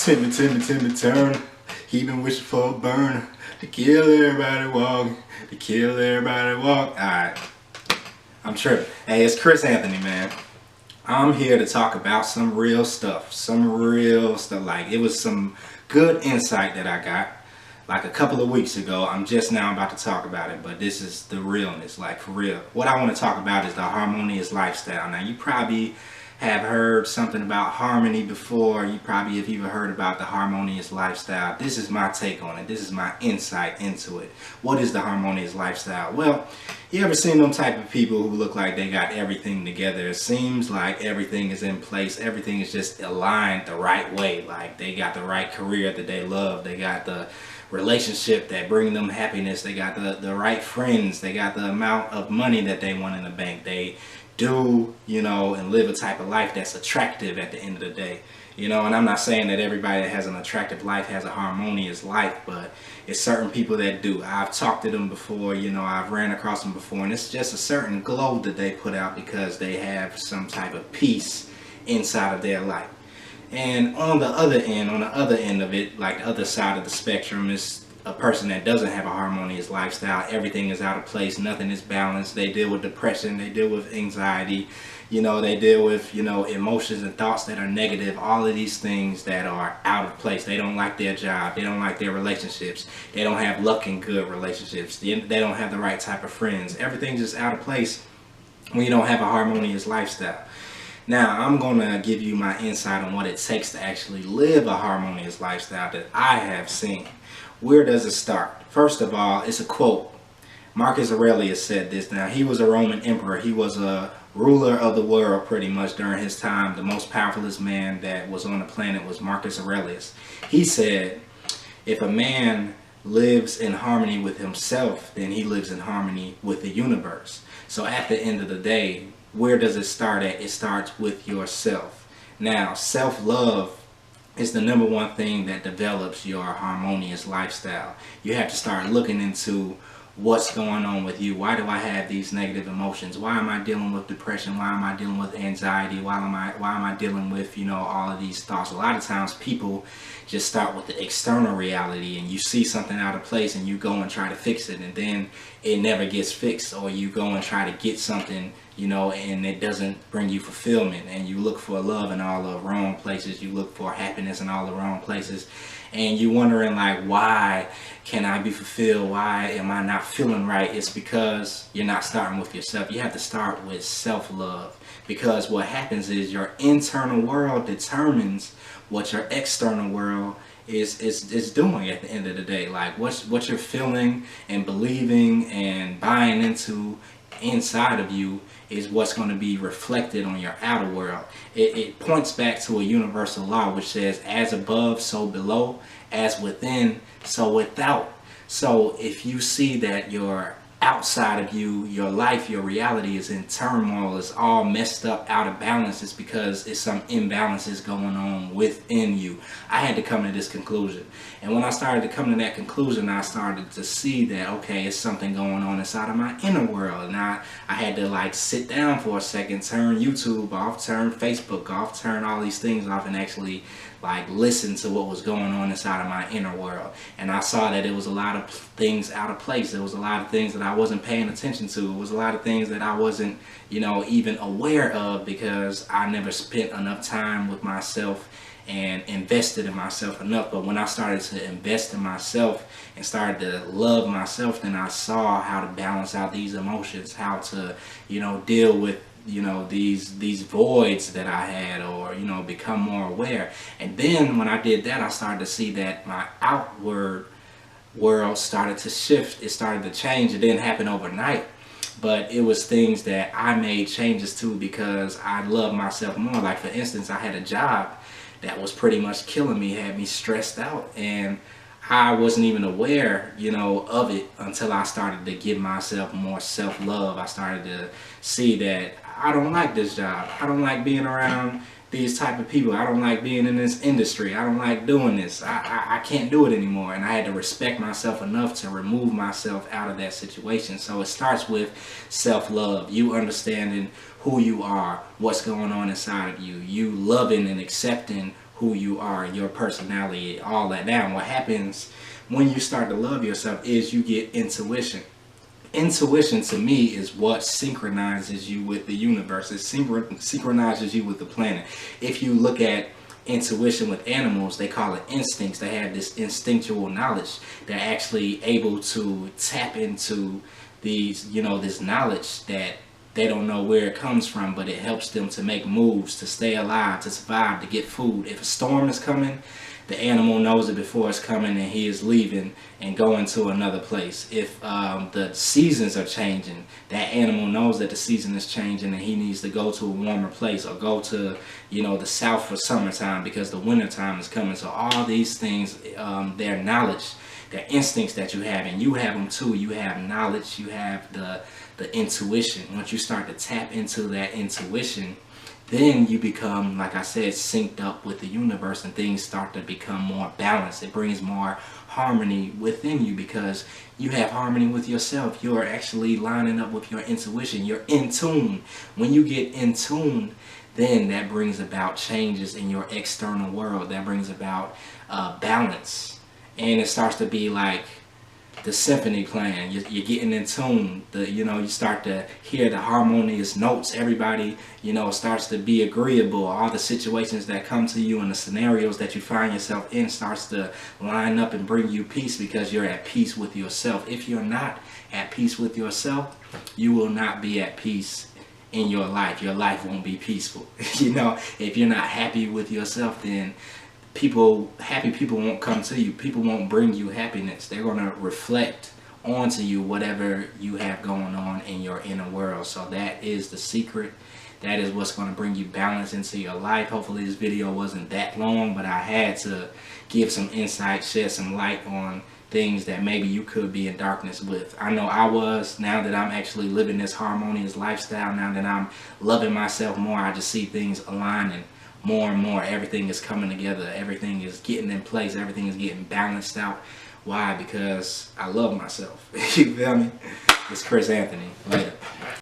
Timmy, turn. He been wishing for a burn. To kill everybody walk. To kill everybody walk. Alright, I'm tripping. Hey, it's Chris Anthony, man. I'm here to talk about some real stuff. Like, it was some good insight that I got like a couple of weeks ago. I'm just now about to talk about it, but this is the realness, like for real. What I want to talk about is the harmonious lifestyle. Now, you probably have heard something about harmony before. You probably have even heard about the harmonious lifestyle. This is my take on it. This is my insight into it. What is the harmonious lifestyle? Well, you ever seen them type of people who look like they got everything together? It seems like everything is in place. Everything is just aligned the right way. Like they got the right career that they love. They got the relationship that bring them happiness. They got the right friends. They got the amount of money that they want in the bank. They do, and live a type of life that's attractive at the end of the day. And I'm not saying that everybody that has an attractive life has a harmonious life, but it's certain people that do. I've talked to them before, I've ran across them before, and it's just a certain glow that they put out because they have some type of peace inside of their life. And on the other end of it, like the other side of the spectrum, is a person that doesn't have a harmonious lifestyle. Everything is out of place, nothing is balanced. They deal with depression, they deal with anxiety, they deal with, emotions and thoughts that are negative, all of these things that are out of place. They don't like their job, they don't like their relationships, they don't have luck in good relationships, they don't have the right type of friends. Everything's just out of place when you don't have a harmonious lifestyle. Now, I'm going to give you my insight on what it takes to actually live a harmonious lifestyle that I have seen. Where does it start? First of all, it's a quote. Marcus Aurelius said this. Now, he was a Roman emperor. He was a ruler of the world pretty much during his time. The most powerfulest man that was on the planet was Marcus Aurelius. He said, if a man lives in harmony with himself, then he lives in harmony with the universe. So at the end of the day, where does it start at? It starts with yourself. Now, self-love is the number one thing that develops your harmonious lifestyle. You have to start looking into what's going on with you. Why do I have these negative emotions? Why am I dealing with depression? Why am I dealing with anxiety? Why am I dealing with, all of these thoughts? A lot of times people just start with the external reality, and you see something out of place and you go and try to fix it, and then it never gets fixed. Or you go and try to get something, and it doesn't bring you fulfillment, and you look for love in all the wrong places. You look for happiness in all the wrong places, and you're wondering, like, why can I be fulfilled? Why am I not feeling right? It's because you're not starting with yourself. You have to start with self-love, because what happens is your internal world determines what your external world is doing at the end of the day. Like what you're feeling and believing and buying into inside of you is what's going to be reflected on your outer world. It points back to a universal law which says, as above, so below, as within, so without. So if you see that your outside of you, your life, your reality is in turmoil, is all messed up, out of balance, it's because it's some imbalances going on within you. I had to come to this conclusion. And when I started to come to that conclusion, I started to see that, okay, it's something going on inside of my inner world. And I had to sit down for a second, turn YouTube off, turn Facebook off, turn all these things off, and actually listen to what was going on inside of my inner world. And I saw that it was a lot of things out of place. There was a lot of things that I wasn't paying attention to. It was a lot of things that I wasn't, even aware of, because I never spent enough time with myself and invested in myself enough. But when I started to invest in myself and started to love myself, then I saw how to balance out these emotions, how to, deal with these voids that I had, or become more aware. And then when I did that, I started to see that my outward world started to shift. It started to change. It didn't happen overnight, but it was things that I made changes to because I love myself more. Like, for instance, I had a job that was pretty much killing me, had me stressed out, and I wasn't even aware, of it until I started to give myself more self-love. I started to see that I don't like this job. I don't like being around these type of people. I don't like being in this industry. I don't like doing this. I can't do it anymore. And I had to respect myself enough to remove myself out of that situation. So it starts with self-love. You understanding who you are, what's going on inside of you. You loving and accepting who who you are, your personality, all that. Now, what happens when you start to love yourself is you get intuition. Intuition to me is what synchronizes you with the universe. It synchronizes you with the planet. If you look at intuition with animals, they call it instincts. They have this instinctual knowledge. They're actually able to tap into these, this knowledge that they don't know where it comes from, but it helps them to make moves, to stay alive, to survive, to get food. If a storm is coming, the animal knows it before it's coming, and he is leaving and going to another place. If the seasons are changing, that animal knows that the season is changing and he needs to go to a warmer place, or go to the south for summertime because the winter time is coming. So all these things, they're knowledge, they're instincts that you have, and you have them too. You have knowledge, you have the intuition. Once you start to tap into that intuition, then you become, like I said, synced up with the universe, and things start to become more balanced. It brings more harmony within you because you have harmony with yourself. You're actually lining up with your intuition. You're in tune. When you get in tune, then that brings about changes in your external world. That brings about balance. And it starts to be like the symphony playing. You're getting in tune. You start to hear the harmonious notes. Everybody, starts to be agreeable. All the situations that come to you and the scenarios that you find yourself in starts to line up and bring you peace because you're at peace with yourself. If you're not at peace with yourself, you will not be at peace in your life. Your life won't be peaceful. If you're not happy with yourself, then happy people won't come to you. People won't bring you happiness. They're going to reflect onto you whatever you have going on in your inner world. So that is the secret. That is what's going to bring you balance into your life. Hopefully this video wasn't that long, but I had to give some insight, shed some light on things that maybe you could be in darkness with. I know I was. Now that I'm actually living this harmonious lifestyle, now that I'm loving myself more, I just see things aligning more and more. Everything is coming together. Everything is getting in place. Everything is getting balanced out. Why? Because I love myself. You feel me? It's Chris Anthony. Later.